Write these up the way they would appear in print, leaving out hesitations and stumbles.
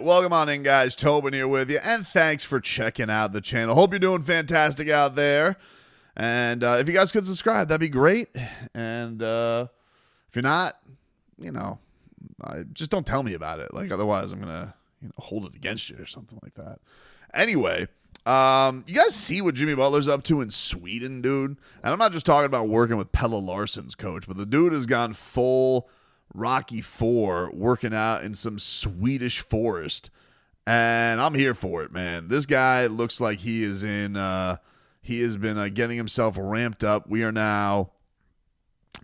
Welcome on in, guys. Tobin here with you, and thanks for checking out the channel. Hope you're doing fantastic out there. And if you guys could subscribe, that'd be great. And if you're not, just don't tell me about it. Like, otherwise, I'm gonna hold it against you or something like that. Anyway, you guys see what Jimmy Butler's up to in Sweden, dude? And I'm not just talking about working with Pelle Larsson's coach, but the dude has gone full Rocky IV, working out in some Swedish forest, and I'm here for it, man. This guy looks like he is in. He has been getting himself ramped up. We are now,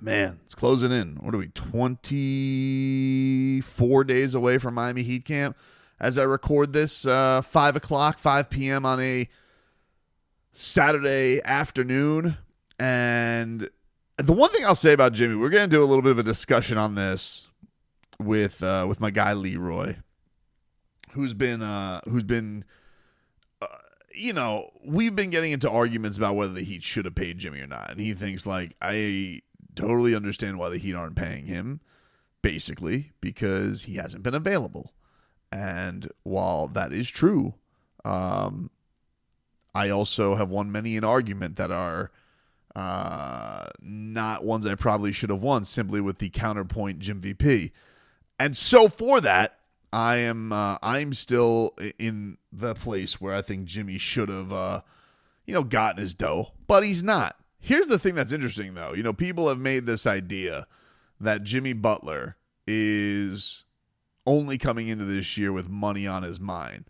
man, it's closing in. What are we, 24 days away from Miami Heat camp as I record this, 5 p.m. on a Saturday afternoon. And the one thing I'll say about Jimmy, we're going to do a little bit of a discussion on this with my guy Leroy, who's been we've been getting into arguments about whether the Heat should have paid Jimmy or not. And he thinks, like, I totally understand why the Heat aren't paying him, basically, because he hasn't been available. And while that is true, I also have won many an argument that are not ones I probably should have won, simply with the counterpoint Jim VP. And so for that, I'm still in the place where I think Jimmy should have gotten his dough, but he's not. Here's the thing that's interesting, though. People have made this idea that Jimmy Butler is only coming into this year with money on his mind.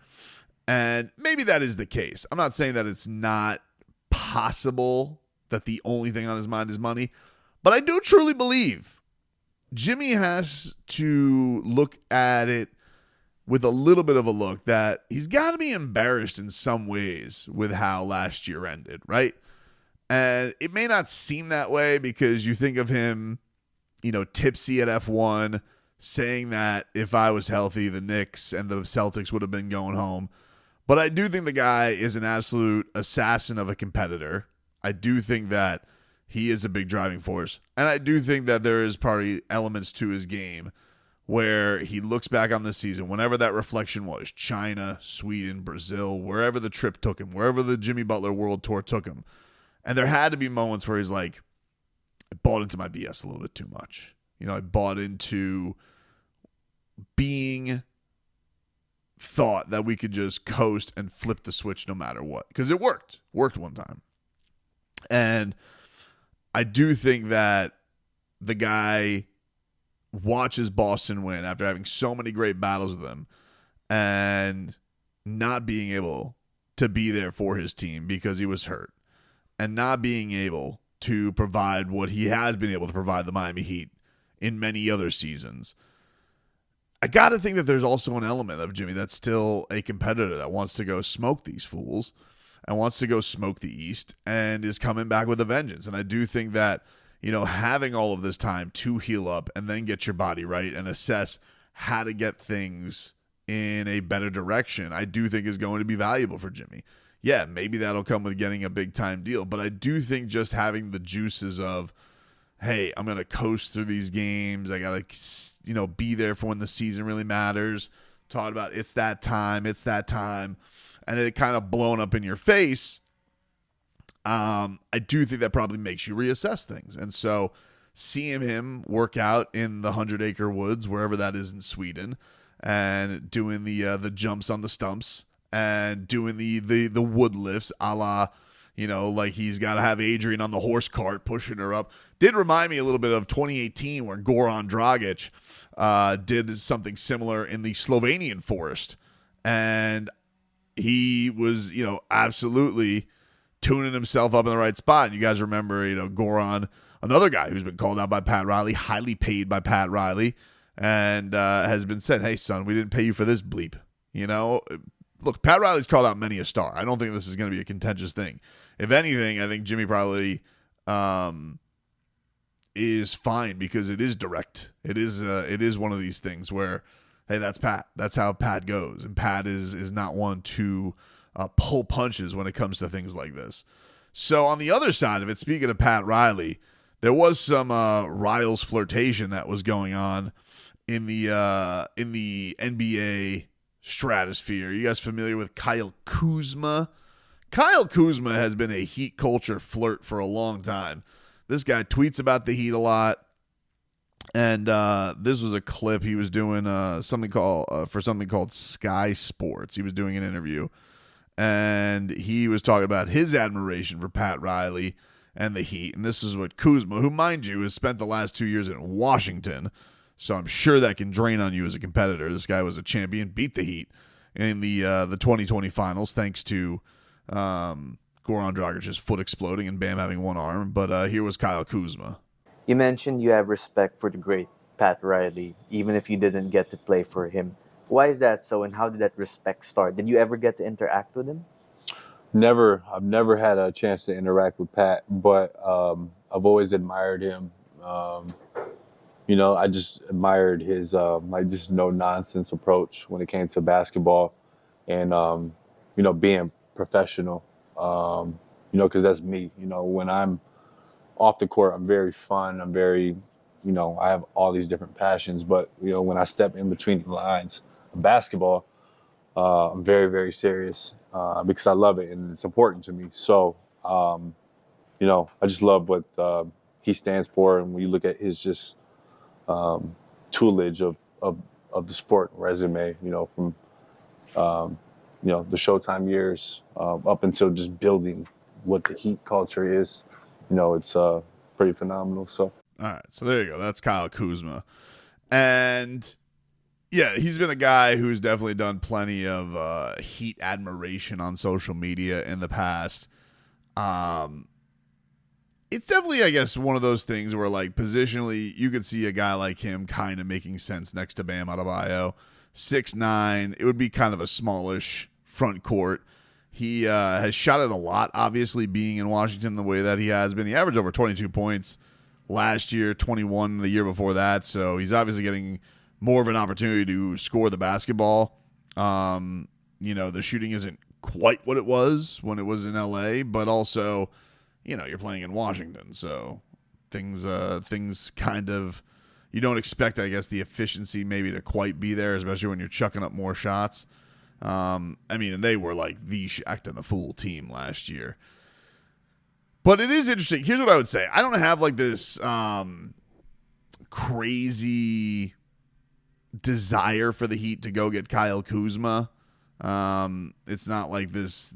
And maybe that is the case. I'm not saying that it's not possible that the only thing on his mind is money, but I do truly believe Jimmy has to look at it with a little bit of a look that he's got to be embarrassed in some ways with how last year ended, right? And it may not seem that way because you think of him, tipsy at F1, saying that if I was healthy, the Knicks and the Celtics would have been going home. But I do think the guy is an absolute assassin of a competitor. I do think that he is a big driving force. And I do think that there is probably elements to his game where he looks back on this season, whenever that reflection was, China, Sweden, Brazil, wherever the trip took him, wherever the Jimmy Butler World Tour took him. And there had to be moments where he's like, I bought into my BS a little bit too much. I bought into being thought that we could just coast and flip the switch no matter what. Because it worked. Worked one time. And I do think that the guy watches Boston win after having so many great battles with them and not being able to be there for his team because he was hurt and not being able to provide what he has been able to provide the Miami Heat in many other seasons. I got to think that there's also an element of Jimmy that's still a competitor that wants to go smoke these fools and wants to go smoke the East and is coming back with a vengeance. And I do think that, having all of this time to heal up and then get your body right and assess how to get things in a better direction, I do think is going to be valuable for Jimmy. Yeah, maybe that'll come with getting a big-time deal, but I do think just having the juices of, hey, I'm going to coast through these games. I got to, be there for when the season really matters. Talking about it's that time. And it kind of blown up in your face. I do think that probably makes you reassess things. And so seeing him work out in the 100-acre woods, wherever that is in Sweden, and doing the jumps on the stumps and doing the wood lifts a la, like he's got to have Adrian on the horse cart pushing her up, did remind me a little bit of 2018 where Goran Dragic did something similar in the Slovenian forest. And he was, absolutely tuning himself up in the right spot. And you guys remember, Goran, another guy who's been called out by Pat Riley, highly paid by Pat Riley, and has been said, hey, son, we didn't pay you for this bleep. Look, Pat Riley's called out many a star. I don't think this is going to be a contentious thing. If anything, I think Jimmy probably is fine because it is direct. It is one of these things where, hey, that's Pat. That's how Pat goes. And Pat is not one to pull punches when it comes to things like this. So on the other side of it, speaking of Pat Riley, there was some Riles flirtation that was going on in the NBA stratosphere. You guys familiar with Kyle Kuzma? Kyle Kuzma has been a Heat culture flirt for a long time. This guy tweets about the Heat a lot. And this was a clip he was doing something called Sky Sports. He was doing an interview, and he was talking about his admiration for Pat Riley and the Heat. And this is what Kuzma, who, mind you, has spent the last 2 years in Washington, so I'm sure that can drain on you as a competitor. This guy was a champion, beat the Heat in the 2020 finals, thanks to Goran Dragic's foot exploding and Bam having one arm. But here was Kyle Kuzma. You mentioned you have respect for the great Pat Riley, even if you didn't get to play for him. Why is that so, and how did that respect start? Did you ever get to interact with him? Never. I've never had a chance to interact with Pat, but I've always admired him. I just admired his just no-nonsense approach when it came to basketball and, being professional, because that's me. When I'm off the court, I'm very fun. I'm very, I have all these different passions. But, when I step in between the lines of basketball, I'm very, very serious because I love it and it's important to me. So, I just love what he stands for. And when you look at his just toolage of the sport resume, from, the Showtime years up until just building what the Heat culture is. It's pretty phenomenal. So, all right, so there you go. That's Kyle Kuzma, and yeah, he's been a guy who's definitely done plenty of Heat admiration on social media in the past. It's definitely, I guess, one of those things where, like, positionally, you could see a guy like him kind of making sense next to Bam Adebayo. 6'9", it would be kind of a smallish front court. He has shot it a lot, obviously, being in Washington the way that he has been. He averaged over 22 points last year, 21 the year before that. So he's obviously getting more of an opportunity to score the basketball. The shooting isn't quite what it was when it was in L.A., but also, you're playing in Washington. So things kind of, you don't expect, I guess, the efficiency maybe to quite be there, especially when you're chucking up more shots. And they were like the Shaq and a Fool team last year. But it is interesting. Here's what I would say. I don't have like this crazy desire for the Heat to go get Kyle Kuzma. It's not like this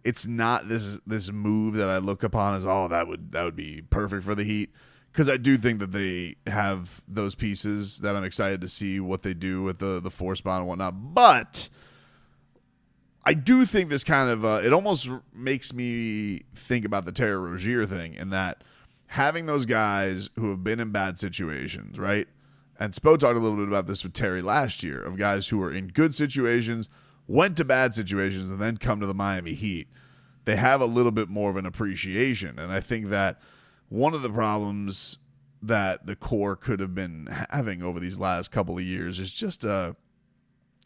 it's not this move that I look upon as, that would be perfect for the Heat. Because I do think that they have those pieces that I'm excited to see what they do with the 4 spot and whatnot. But I do think this kind of it almost makes me think about the Terry Rozier thing, in that having those guys who have been in bad situations, right? And Spo talked a little bit about this with Terry last year, of guys who were in good situations, went to bad situations, and then come to the Miami Heat. They have a little bit more of an appreciation. And I think that one of the problems that the core could have been having over these last couple of years is just a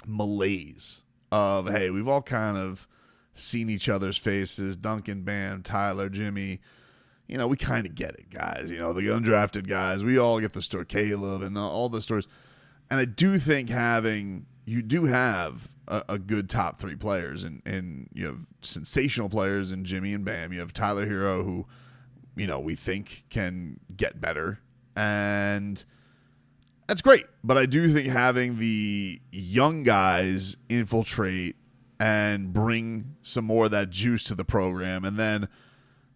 malaise of, hey, we've all kind of seen each other's faces, Duncan, Bam, Tyler, Jimmy. We kind of get it, guys. The undrafted guys, we all get the story, Caleb, and all the stories. And I do think you do have a good top 3 players, and you have sensational players in Jimmy and Bam. You have Tyler Hero, who, we think can get better, and that's great. But I do think having the young guys infiltrate and bring some more of that juice to the program. And then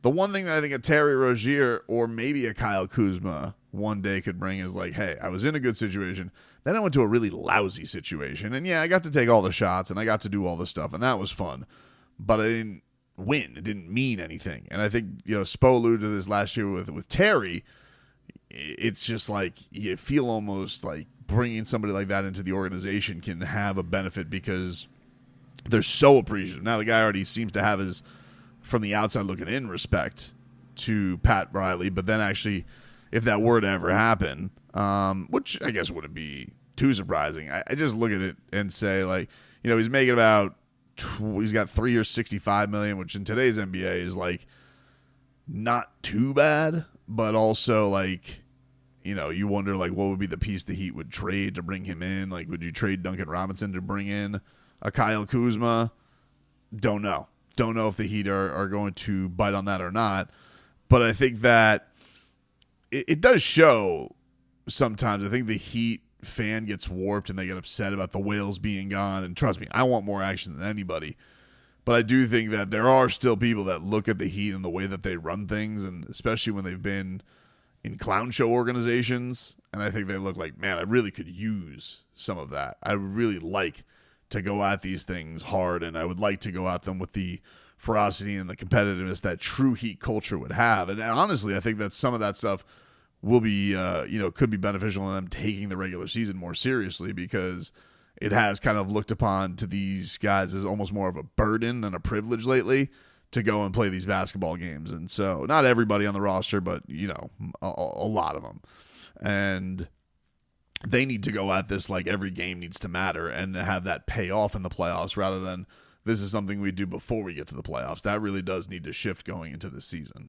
the one thing that I think a Terry Rozier or maybe a Kyle Kuzma one day could bring is like, hey, I was in a good situation, then I went to a really lousy situation, and yeah, I got to take all the shots and I got to do all the stuff, and that was fun, but I didn't win. It didn't mean anything. And I think, Spo alluded to this last year with Terry. It's just like you feel almost like bringing somebody like that into the organization can have a benefit because they're so appreciative. Now the guy already seems to have his, from the outside looking in, respect to Pat Riley, but then actually, if that were to ever happen, which I guess wouldn't be too surprising, I just look at it and say, like, he's making about, he's got 3 years, $65 million, which in today's NBA is like not too bad, but also like, you wonder like what would be the piece the Heat would trade to bring him in. Like, would you trade Duncan Robinson to bring in a Kyle Kuzma? Don't know. Don't know if the Heat are going to bite on that or not. But I think that it does show sometimes. I think the Heat fan gets warped and they get upset about the Whales being gone. And trust me, I want more action than anybody. But I do think that there are still people that look at the Heat and the way that they run things, and especially when they've been in clown show organizations, and I think they look like, man, I really could use some of that. I would really like to go at these things hard, and I would like to go at them with the ferocity and the competitiveness that true Heat culture would have. And honestly, I think that some of that stuff will be, could be beneficial in them taking the regular season more seriously, because it has kind of looked upon to these guys as almost more of a burden than a privilege lately to go and play these basketball games. And so not everybody on the roster, but, a lot of them. And they need to go at this like every game needs to matter and have that pay off in the playoffs, rather than this is something we do before we get to the playoffs. That really does need to shift going into this season.